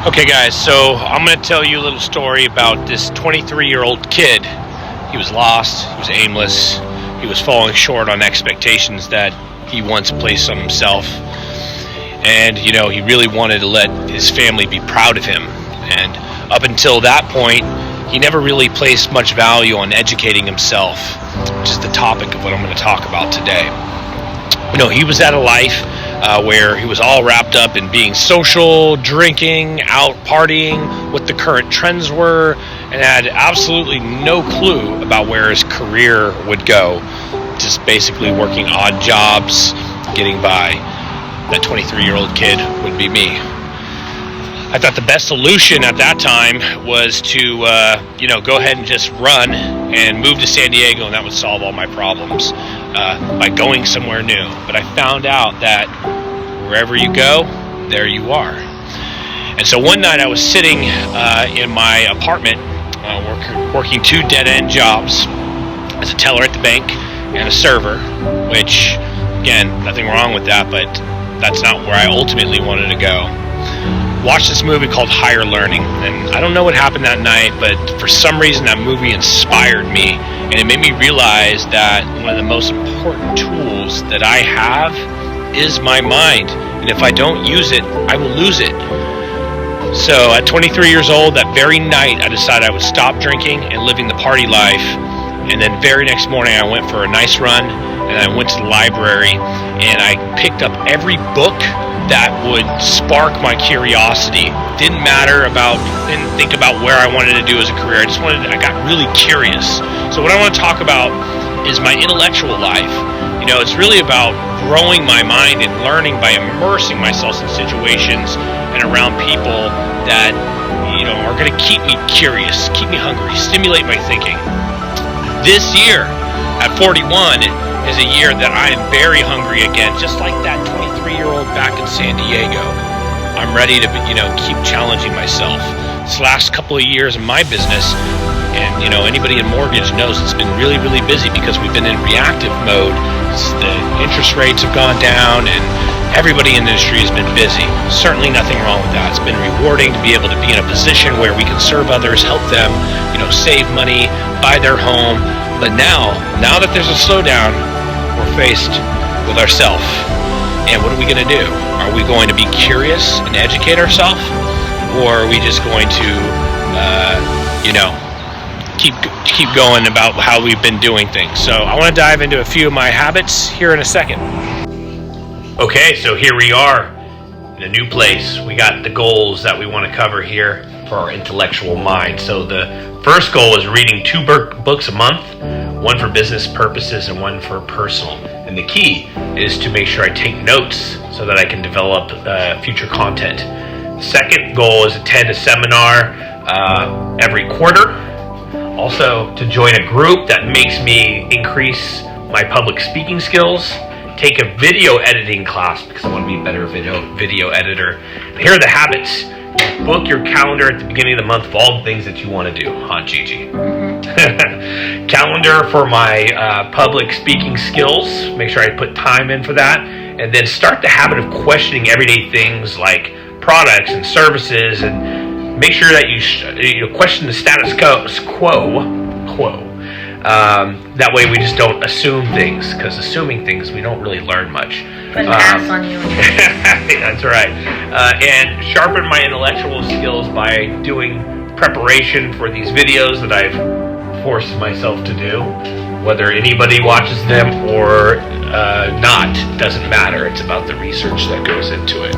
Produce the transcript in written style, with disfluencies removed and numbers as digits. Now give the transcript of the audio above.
Okay guys, so I'm going to tell you a little story about this 23-year-old kid. He was lost, he was aimless, he was falling short on expectations that he once placed on himself. And, he really wanted to let his family be proud of him. And up until that point, he never really placed much value on educating himself, which is the topic of what I'm going to talk about today. He was at a life where he was all wrapped up in being social, drinking, out partying, what the current trends were, and had absolutely no clue about where his career would go. Just basically working odd jobs, getting by. That 23-year-old kid would be me. I thought the best solution at that time was to, go ahead and just run and move to San Diego, and that would solve all my problems by going somewhere new. But I found out that wherever you go, there you are. And so one night I was sitting in my apartment working two dead-end jobs as a teller at the bank and a server, which, again, nothing wrong with that, but that's not where I ultimately wanted to go. Watched this movie called Higher Learning, and I don't know what happened that night, but for some reason that movie inspired me, and it made me realize that one of the most important tools that I have is my mind, and if I don't use it, I will lose it. So at 23 years old, that very night, I decided I would stop drinking and living the party life, and then very next morning I went for a nice run, and I went to the library, and I picked up every book that would spark my curiosity. Didn't think about where I wanted to do as a career. I got really curious. So what I want to talk about is my intellectual life. It's really about growing my mind and learning by immersing myself in situations and around people that, are going to keep me curious, keep me hungry, stimulate my thinking. This year, at 41, is a year that I am very hungry again, just like that 23-year-old back in San Diego. I'm ready to, keep challenging myself. This last couple of years in my business, and, anybody in mortgage knows it's been really, really busy because we've been in reactive mode. The interest rates have gone down, and everybody in the industry has been busy. Certainly nothing wrong with that. It's been rewarding to be able to be in a position where we can serve others, help them, save money, buy their home. But now that there's a slowdown, we're faced with ourselves. And what are we going to do? Are we going to be curious and educate ourselves? Or are we just going to, keep going about how we've been doing things? So I want to dive into a few of my habits here in a second. Okay, so here we are in a new place. We got the goals that we want to cover here for our intellectual mind. So the first goal is reading 2 books a month, one for business purposes and one for personal. And the key is to make sure I take notes so that I can develop future content. Second goal is attend a seminar every quarter. Also, to join a group that makes me increase my public speaking skills. Take a video editing class because I want to be a better video editor. And here are the habits. Book your calendar at the beginning of the month of all the things that you want to do. Gigi? Calendar for my public speaking skills. Make sure I put time in for that. And then start the habit of questioning everyday things like products and services, and make sure that you question the status quo. That way we just don't assume things, because assuming things, we don't really learn much. Put an ass on you. That's right. And sharpen my intellectual skills by doing preparation for these videos that I've forced myself to do. Whether anybody watches them or not, doesn't matter. It's about the research that goes into it.